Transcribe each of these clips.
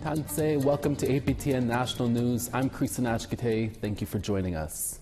Tanse, welcome to APTN National News. I'm Creeson Agecoutay. Thank you for joining us.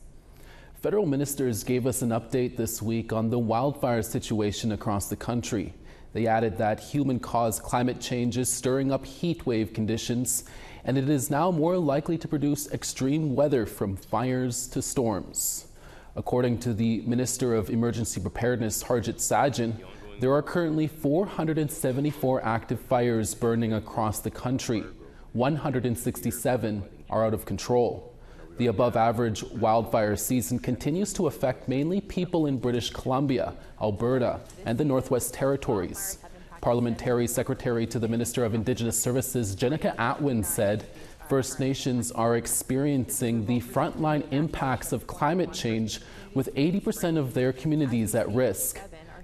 Federal ministers gave us an update this week on the wildfire situation across the country. They added that human-caused climate change is stirring up heat wave conditions, and it is now more likely to produce extreme weather from fires to storms. According to the Minister of Emergency Preparedness, Harjit Sajjan, there are currently 474 active fires burning across the country. 167 are out of control. The above-average wildfire season continues to affect mainly people in British Columbia, Alberta, and the Northwest Territories. Parliamentary Secretary to the Minister of Indigenous Services, Jenica Atwin, said First Nations are experiencing the frontline impacts of climate change, with 80% of their communities at risk.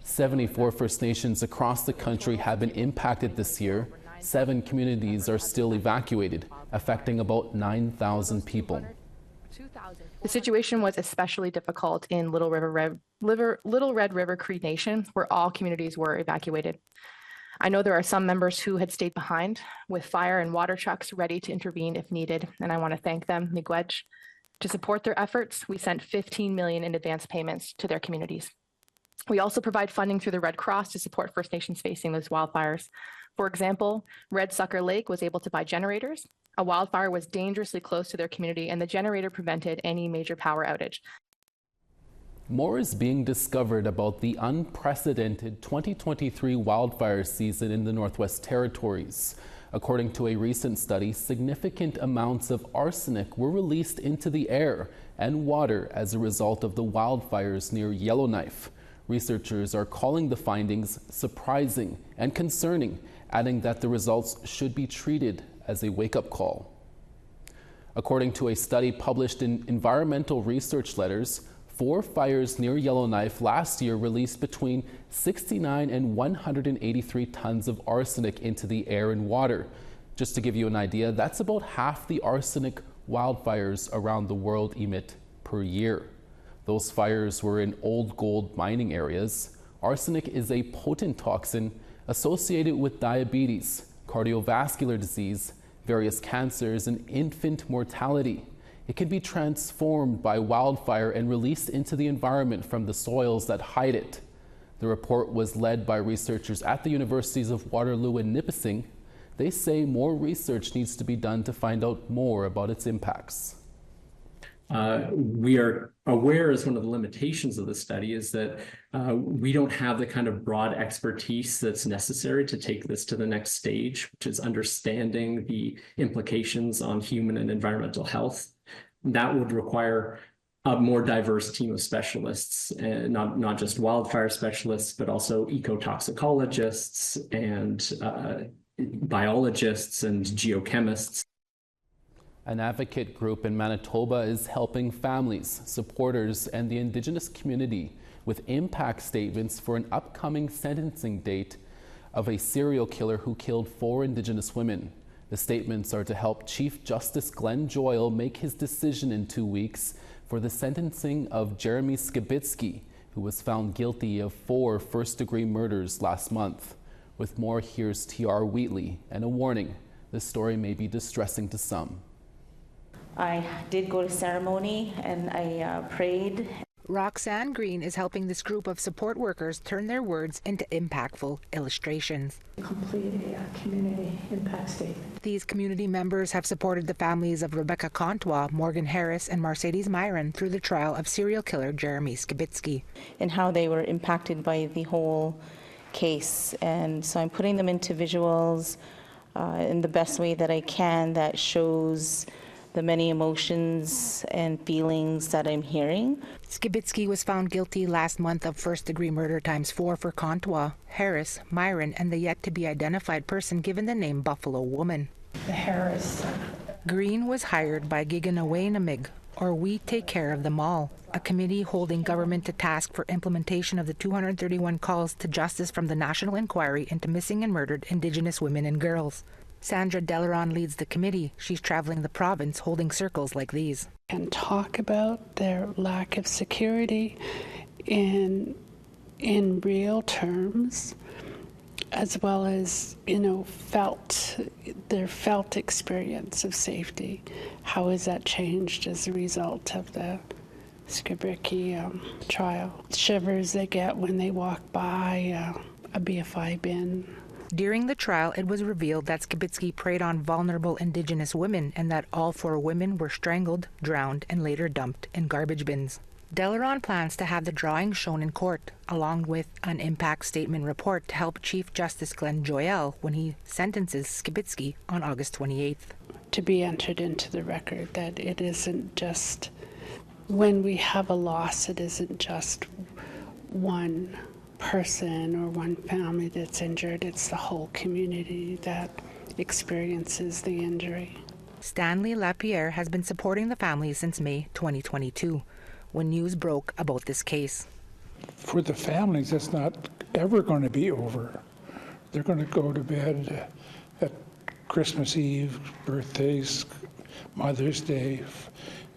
74 First Nations across the country have been impacted this year. 7 communities are still evacuated, affecting about 9,000 people. The situation was especially difficult in Little Red River Cree Nation, where all communities were evacuated. I know there are some members who had stayed behind with fire and water trucks ready to intervene if needed, and I want to thank them, miigwech. To support their efforts, we sent $15 million in advance payments to their communities. We also provide funding through the Red Cross to support First Nations facing those wildfires. For example, Red Sucker Lake was able to buy generators. A wildfire was dangerously close to their community, and the generator prevented any major power outage. More is being discovered about the unprecedented 2023 wildfire season in the Northwest Territories. According to a recent study, significant amounts of arsenic were released into the air and water as a result of the wildfires near Yellowknife. Researchers are calling the findings surprising and concerning, adding that the results should be treated as a wake-up call. According to a study published in Environmental Research Letters, 4 fires near Yellowknife last year released between 69 and 183 tons of arsenic into the air and water. Just to give you an idea, that's about half the arsenic wildfires around the world emit per year. Those fires were in old gold mining areas. Arsenic is a potent toxin associated with diabetes, cardiovascular disease, various cancers, and infant mortality. It can be transformed by wildfire and released into the environment from the soils that hide it. The report was led by researchers at the Universities of Waterloo and Nipissing. They say more research needs to be done to find out more about its impacts. We are aware as one of the limitations of the study is that we don't have the kind of broad expertise that's necessary to take this to the next stage, which is understanding the implications on human and environmental health. That would require a more diverse team of specialists, not just wildfire specialists, but also ecotoxicologists and biologists and geochemists. An advocate group in Manitoba is helping families, supporters, and the Indigenous community with impact statements for an upcoming sentencing date of a serial killer who killed 4 Indigenous women. The statements are to help Chief Justice Glenn Joyal make his decision in 2 weeks for the sentencing of Jeremy Skibitsky, who was found guilty of 4 first-degree murders last month. With more, here's T.R. Wheatley, and a warning: this story may be distressing to some. I did go to ceremony and I prayed. Roxanne Green is helping this group of support workers turn their words into impactful illustrations. Complete a community impact statement. These community members have supported the families of Rebecca Contois, Morgan Harris, and Mercedes Myron through the trial of serial killer Jeremy Skibitsky. And how they were impacted by the whole case. And so I'm putting them into visuals in the best way that I can that shows the many emotions and feelings that I'm hearing. Skibitsky was found guilty last month of first-degree murder ×4 for Contois, Harris, Myron, and the yet-to-be-identified person given the name Buffalo Woman. The Harris. Green was hired by Giganaway-Namig, or We Take Care of Them All, a committee holding government to task for implementation of the 231 calls to justice from the National Inquiry into Missing and Murdered Indigenous Women and Girls. Sandra Delaron leads the committee. She's traveling the province holding circles like these. And talk about their lack of security in real terms as well as, their felt experience of safety. How has that changed as a result of the Skibberiki trial? Shivers they get when they walk by a BFI bin. During the trial, it was revealed that Skibitsky preyed on vulnerable Indigenous women and that all 4 women were strangled, drowned, and later dumped in garbage bins. Delaron plans to have the drawings shown in court, along with an impact statement report to help Chief Justice Glenn Joyelle when he sentences Skibitsky on August 28th. To be entered into the record that it isn't just, when we have a loss, it isn't just one person or one family that's injured, it's the whole community that experiences the injury. Stanley Lapierre has been supporting the family since May 2022, when news broke about this case. For the families, it's not ever going to be over. They're going to go to bed at Christmas Eve, birthdays, Mother's Day,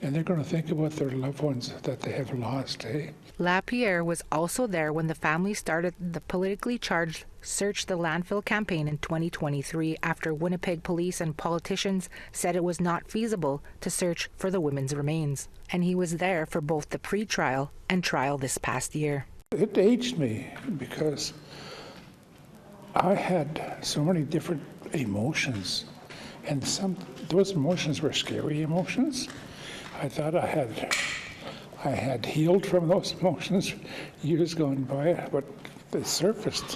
and they're going to think about their loved ones that they have lost, eh? Lapierre was also there when the family started the politically charged Search the Landfill campaign in 2023 after Winnipeg police and politicians said it was not feasible to search for the women's remains. And he was there for both the pre-trial and trial this past year. It aged me because I had so many different emotions, and those emotions were scary emotions. I thought I had healed from those emotions years gone by, but it surfaced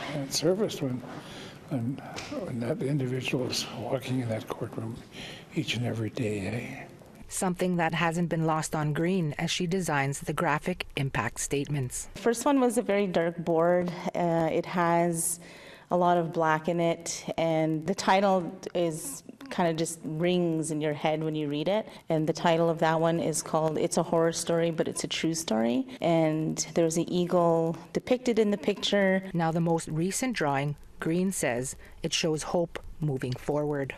when that individual was walking in that courtroom each and every day. Eh? Something that hasn't been lost on Green as she designs the graphic impact statements. The first one was a very dark board. It has a lot of black in it, and the title is kind of just rings in your head when you read it. And the title of that one is called It's a Horror Story, but It's a True Story. And there's an eagle depicted in the picture. Now the most recent drawing, Green says, it shows hope moving forward.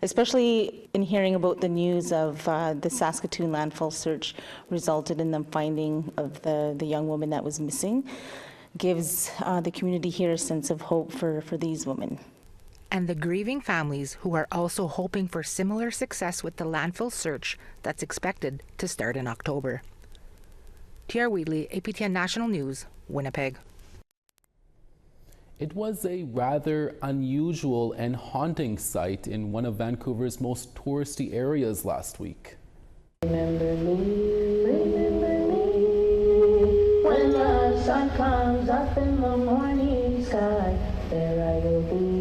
Especially in hearing about the news of the Saskatoon landfill search resulted in them finding of the young woman that was missing, gives the community here a sense of hope for these women. And the grieving families who are also hoping for similar success with the landfill search that's expected to start in October. T.R. Wheatley, APTN National News, Winnipeg. It was a rather unusual and haunting sight in one of Vancouver's most touristy areas last week. Remember me, when the sun comes up in the morning sky, there I will be.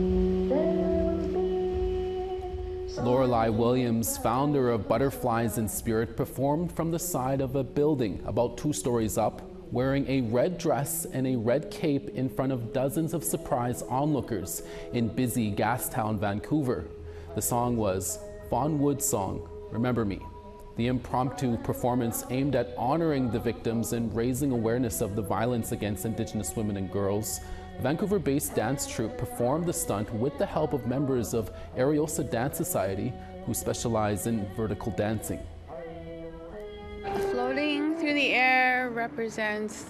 Lorelei Williams, founder of Butterflies in Spirit, performed from the side of a building about 2 stories up, wearing a red dress and a red cape in front of dozens of surprise onlookers in busy Gastown, Vancouver. The song was Fawn Wood's song, Remember Me. The impromptu performance aimed at honoring the victims and raising awareness of the violence against Indigenous women and girls. The Vancouver-based dance troupe performed the stunt with the help of members of Ariosa Dance Society, who specialize in vertical dancing. Floating through the air represents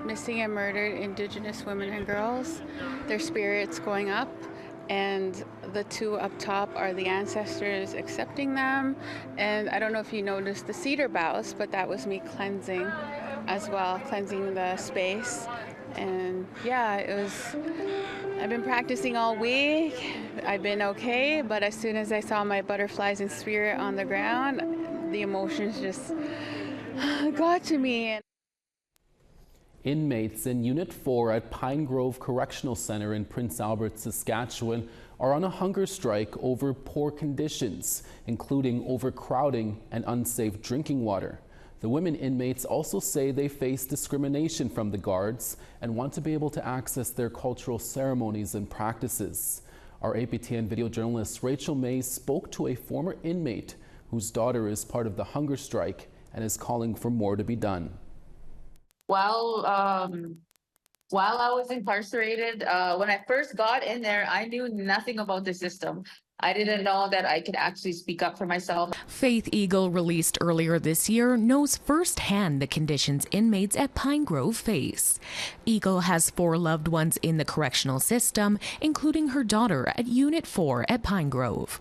missing and murdered Indigenous women and girls, their spirits going up, and the 2 up top are the ancestors accepting them. And I don't know if you noticed the cedar boughs, but that was me cleansing as well, cleansing the space. And yeah, I've been practicing all week. I've been okay, but as soon as I saw my butterflies in spirit on the ground, the emotions just got to me. Inmates in Unit 4 at Pine Grove Correctional Centre in Prince Albert, Saskatchewan are on a hunger strike over poor conditions, including overcrowding and unsafe drinking water. The women inmates also say they face discrimination from the guards and want to be able to access their cultural ceremonies and practices. Our APTN video journalist Rachel May spoke to a former inmate whose daughter is part of the hunger strike and is calling for more to be done. While I was incarcerated, when I first got in there, I knew nothing about the system. I didn't know that I could actually speak up for myself. Faith Eagle, released earlier this year, knows firsthand the conditions inmates at Pine Grove face. Eagle has 4 loved ones in the correctional system, including her daughter at Unit 4 at Pine Grove.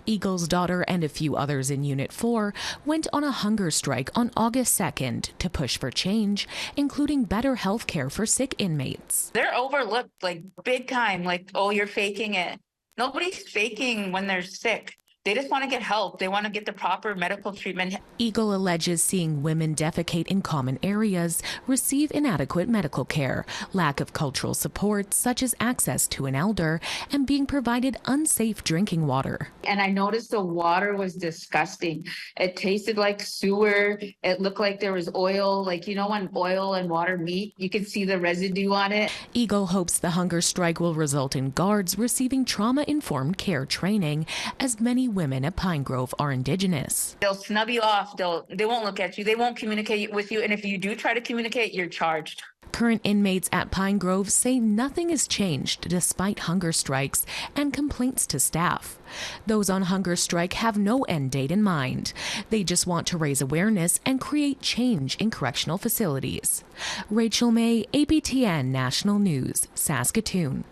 Eagle's daughter and a few others in Unit 4 went on a hunger strike on August 2nd to push for change, including better health care for sick inmates. They're overlooked like big time, like, oh, you're faking it. Nobody's faking when they're sick. They just want to get help. They want to get the proper medical treatment. Eagle alleges seeing women defecate in common areas, receive inadequate medical care, lack of cultural support such as access to an elder, and being provided unsafe drinking water. And I noticed the water was disgusting. It tasted like sewer. It looked like there was oil, like, you know, when oil and water meet, you can see the residue on it. Eagle hopes the hunger strike will result in guards receiving trauma-informed care training, as many women at Pine Grove are Indigenous. They'll snub you off. They won't look at you. They won't communicate with you. And if you do try to communicate, you're charged. Current inmates at Pine Grove say nothing has changed despite hunger strikes and complaints to staff. Those on hunger strike have no end date in mind. They just want to raise awareness and create change in correctional facilities. Rachel May, APTN National News, Saskatoon.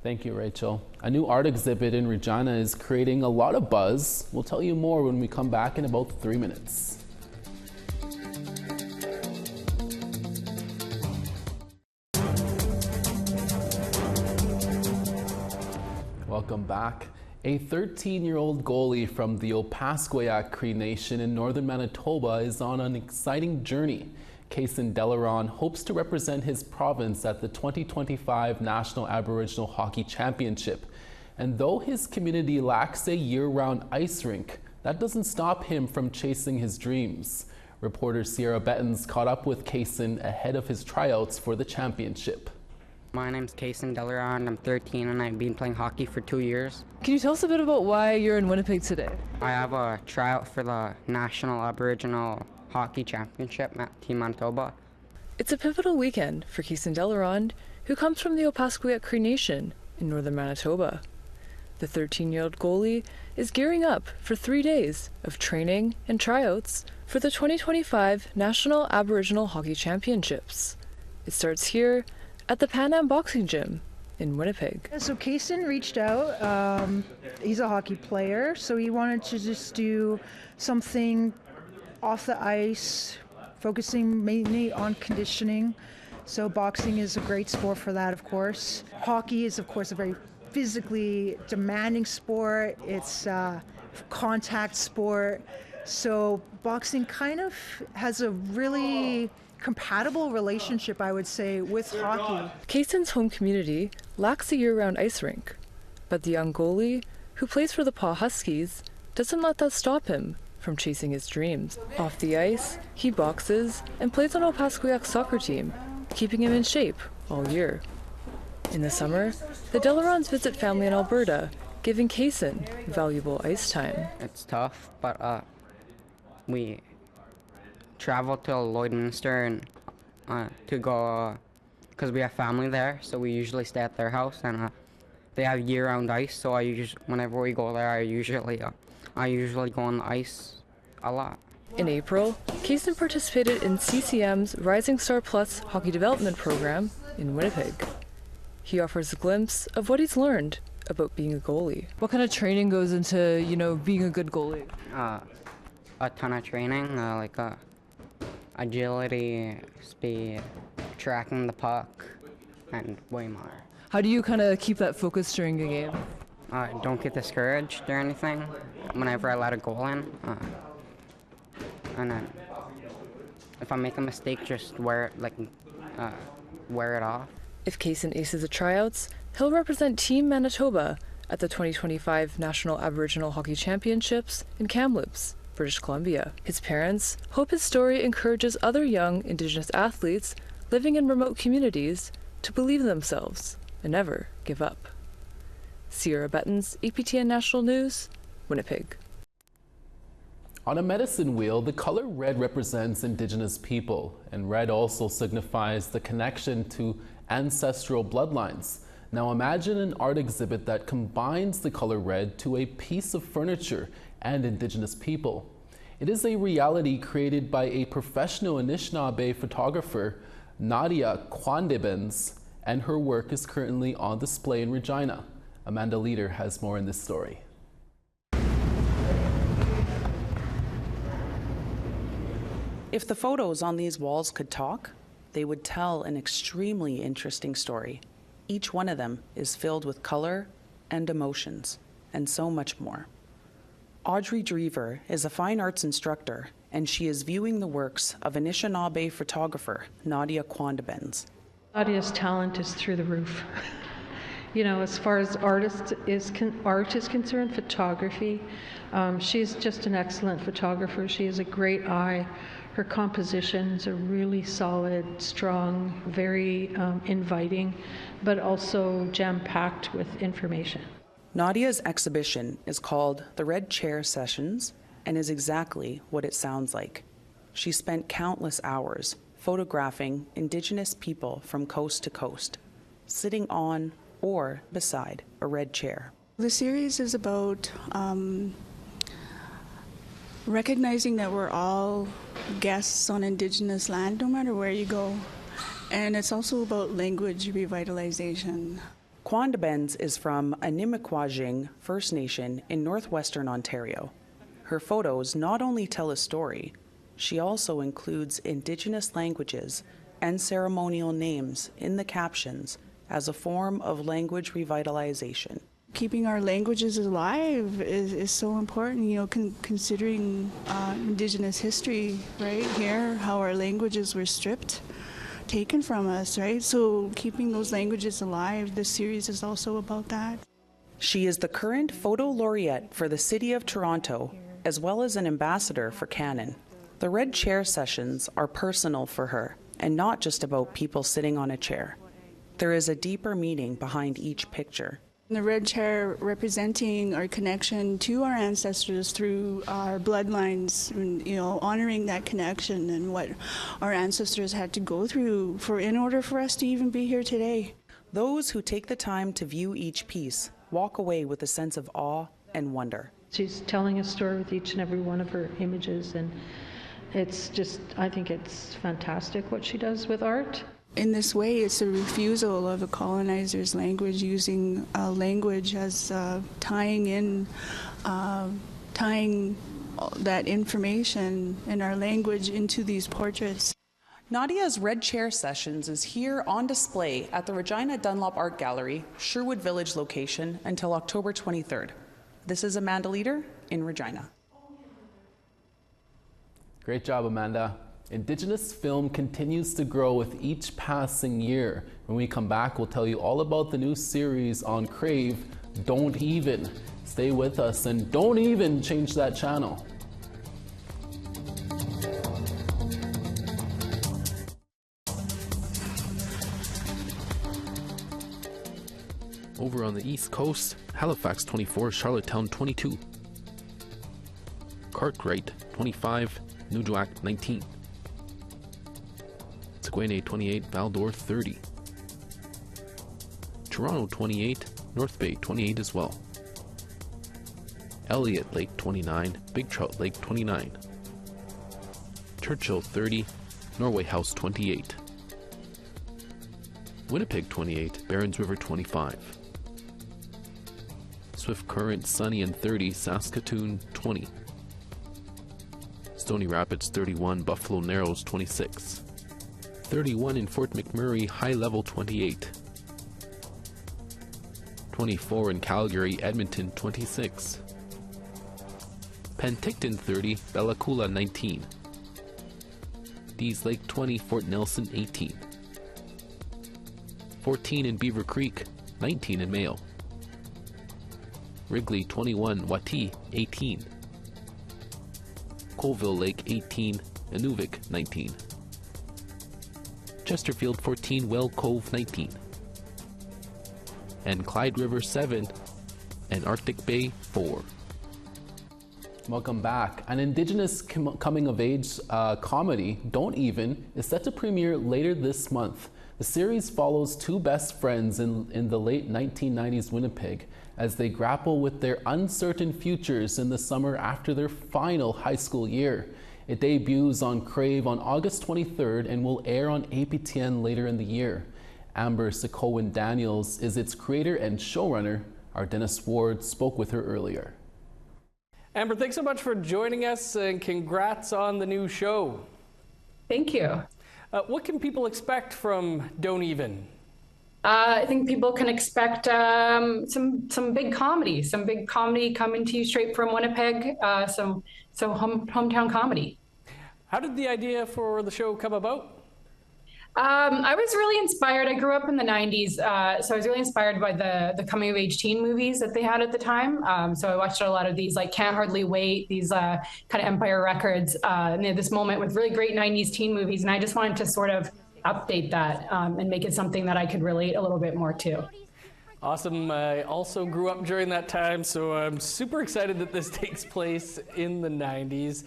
Thank you, Rachel. A new art exhibit in Regina is creating a lot of buzz. We'll tell you more when we come back in about 3 minutes. Welcome back. A 13-year-old goalie from the Opaskwayak Cree Nation in northern Manitoba is on an exciting journey. Creeson hopes to represent his province at the 2025 National Aboriginal Hockey Championship. And though his community lacks a year-round ice rink, that doesn't stop him from chasing his dreams. Reporter Sierra Bettens caught up with Creeson ahead of his tryouts for the championship. My name's Creeson, I'm 13 and I've been playing hockey for 2 years. Can you tell us a bit about why you're in Winnipeg today? I have a tryout for the National Aboriginal Hockey Championship at Team Manitoba. It's a pivotal weekend for Creeson, who comes from the Opaskwayak Cree Nation in northern Manitoba. The 13-year-old goalie is gearing up for 3 days of training and tryouts for the 2025 National Aboriginal Hockey Championships. It starts here at the Pan Am Boxing Gym in Winnipeg. So Creeson reached out. He's a hockey player, so he wanted to just do something off the ice, focusing mainly on conditioning. So boxing is a great sport for that, of course. Hockey is, of course, a very physically demanding sport. It's a contact sport. So boxing kind of has a really compatible relationship, I would say, with hockey. Creeson's home community lacks a year-round ice rink, but the young goalie, who plays for the Paw Huskies, doesn't let that stop him from chasing his dreams. Off the ice, he boxes and plays on Opaskwayak soccer team, keeping him in shape all year. In the summer, the Delarons visit family in Alberta, giving Creeson valuable ice time. It's tough, but we travel to Lloydminster and to go, because we have family there, so we usually stay at their house, and they have year-round ice, so whenever we go there, I usually go on the ice a lot. In April, Creeson participated in CCM's Rising Star Plus Hockey Development Program in Winnipeg. He offers a glimpse of what he's learned about being a goalie. What kind of training goes into, being a good goalie? A ton of training, like agility, speed, tracking the puck, and way more. How do you kind of keep that focus during a game? Don't get discouraged or anything whenever I let a goal in. And then if I make a mistake, just wear it off. If Creeson aces the tryouts, he'll represent Team Manitoba at the 2025 National Aboriginal Hockey Championships in Kamloops, British Columbia. His parents hope his story encourages other young Indigenous athletes living in remote communities to believe in themselves and never give up. Sierra Bettens, APTN National News, Winnipeg. On a medicine wheel, the color red represents Indigenous people, and red also signifies the connection to ancestral bloodlines. Now imagine an art exhibit that combines the color red to a piece of furniture and Indigenous people. It is a reality created by a professional Anishinaabe photographer, Nadia Kwandebens, and her work is currently on display in Regina. Amanda Leader has more in this story. If the photos on these walls could talk, they would tell an extremely interesting story. Each one of them is filled with color and emotions, and so much more. Audrey Drever is a fine arts instructor, and she is viewing the works of Anishinaabe photographer Nadia Kwandebens. Nadia's talent is through the roof. You know, as far as art is concerned, photography, she's just an excellent photographer. She has a great eye. Her compositions are really solid, strong, very inviting, but also jam-packed with information. Nadia's exhibition is called The Red Chair Sessions and is exactly what it sounds like. She spent countless hours photographing Indigenous people from coast to coast, sitting on or beside a red chair. The series is about recognizing that we're all guests on Indigenous land, no matter where you go. And it's also about language revitalization. Kwandebens is from Nimiquajing First Nation in northwestern Ontario. Her photos not only tell a story, she also includes Indigenous languages and ceremonial names in the captions as a form of language revitalization. Keeping our languages alive is so important, you know, considering Indigenous history right here, how our languages were stripped, taken from us, right? So keeping those languages alive, this series is also about that. She is the current photo laureate for the City of Toronto, as well as an ambassador for Canon. The Red Chair Sessions are personal for her, and not just about people sitting on a chair. There is a deeper meaning behind each picture. The red chair representing our connection to our ancestors through our bloodlines, and, you know, honoring that connection and what our ancestors had to go through in order for us to even be here today. Those who take the time to view each piece walk away with a sense of awe and wonder. She's telling a story with each and every one of her images, and it's just, I think it's fantastic what she does with art. In this way, it's a refusal of a colonizer's language, using language as tying that information in our language into these portraits. Nadia's Red Chair Sessions is here on display at the Regina Dunlop Art Gallery, Sherwood Village location until October 23rd. This is Amanda Leader in Regina. Great job, Amanda. Indigenous film continues to grow with each passing year. When we come back, we'll tell you all about the new series on Crave, Don't Even. Stay with us and don't even change that channel. Over on the East Coast, Halifax 24, Charlottetown 22. Cartwright 25, Nujuak 19. Saguenay 28, Val-d'Or 30. Toronto 28, North Bay 28 as well. Elliott Lake 29, Big Trout Lake 29. Churchill 30, Norway House 28. Winnipeg 28, Barons River 25. Swift Current sunny and 30, Saskatoon 20. Stony Rapids 31, Buffalo Narrows 26. 31 in Fort McMurray, High Level 28. 24 in Calgary, Edmonton 26. Penticton 30, Bella Coola 19. Dees Lake 20, Fort Nelson 18. 14 in Beaver Creek, 19 in Mayo. Wrigley 21, Wati 18. Colville Lake 18, Inuvik 19. Chesterfield 14, Well Cove 19. And Clyde River 7 and Arctic Bay 4. Welcome back. An Indigenous coming-of-age comedy, Don't Even, is set to premiere later this month. The series follows two best friends in the late 1990s Winnipeg as they grapple with their uncertain futures in the summer after their final high school year. It debuts on Crave on August 23rd and will air on APTN later in the year. Amber Secowan-Daniels is its creator and showrunner. Our Dennis Ward spoke with her earlier. Amber, thanks so much for joining us and congrats on the new show. Thank you. What can people expect from Don't Even? I think people can expect some big comedy, coming to you straight from Winnipeg, some hometown comedy. How did the idea for the show come about? I was really inspired. I grew up in the 90s, so I was really inspired by the coming of age teen movies that they had at the time. So I watched a lot of these, like Can't Hardly Wait, these kind of Empire Records, and they had this moment with really great 90s teen movies. And I just wanted to sort of update that and make it something that I could relate a little bit more to. Awesome. I also grew up during that time, so I'm super excited that this takes place in the 90s.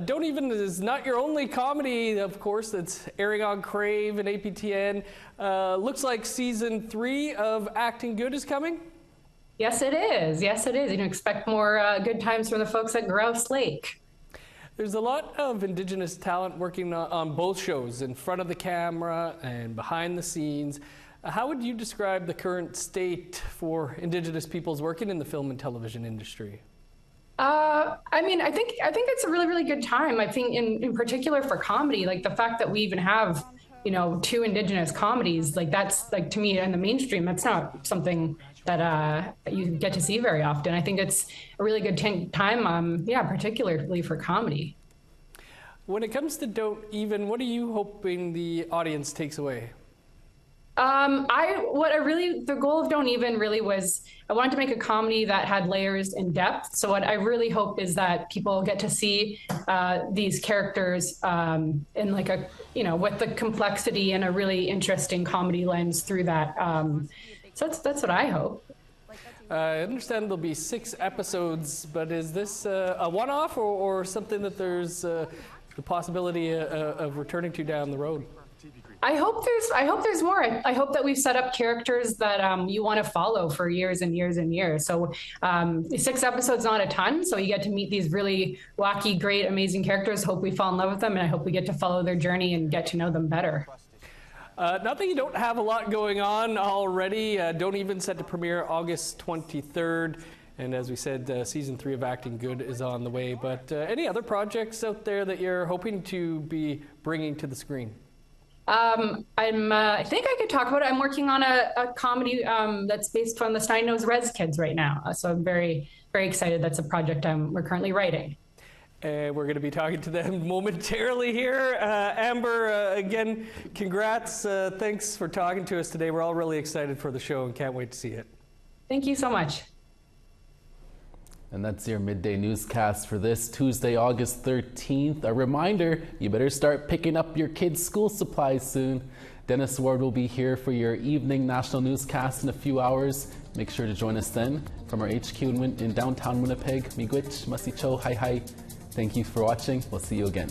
Don't Even is not your only comedy, of course, that's airing on Crave and APTN. Looks like season 3 of Acting Good is coming? Yes, it is. Yes, it is. You can expect more good times from the folks at Grouse Lake. There's a lot of Indigenous talent working on both shows, in front of the camera and behind the scenes. How would you describe the current state for Indigenous peoples working in the film and television industry? I mean, I think it's a really, really good time. I think in particular for comedy, like the fact that we even have, you know, 2 Indigenous comedies, like that's like, to me in the mainstream, that's not something that you get to see very often. I think it's a really good time, yeah, particularly for comedy. When it comes to Don't Even, what are you hoping the audience takes away? The goal of Don't Even really was, I wanted to make a comedy that had layers and depth. So what I really hope is that people get to see these characters in like a, you know, with the complexity and a really interesting comedy lens through that. So that's what I hope. I understand there'll be 6 episodes, but is this a one-off or something that there's the possibility of returning to down the road? I hope there's more. I hope that we've set up characters that you want to follow for years and years and years. So 6 episodes, not a ton. So you get to meet these really wacky, great, amazing characters. Hope we fall in love with them, and I hope we get to follow their journey and get to know them better. Not that you don't have a lot going on already. Don't Even set to premiere August 23rd. And as we said, season 3 of Acting Good is on the way. But any other projects out there that you're hoping to be bringing to the screen? I think I could talk about it. I'm working on a comedy that's based on the Stein-Nose Res kids right now. So I'm very, very excited. That's a project we're currently writing. And we're going to be talking to them momentarily here. Amber, again, congrats. Thanks for talking to us today. We're all really excited for the show and can't wait to see it. Thank you so much. And that's your midday newscast for this Tuesday, August 13th. A reminder, you better start picking up your kids' school supplies soon. Dennis Ward will be here for your evening national newscast in a few hours. Make sure to join us then. From our HQ in downtown Winnipeg, Miigwech, Masicho, hi hi. Thank you for watching. We'll see you again.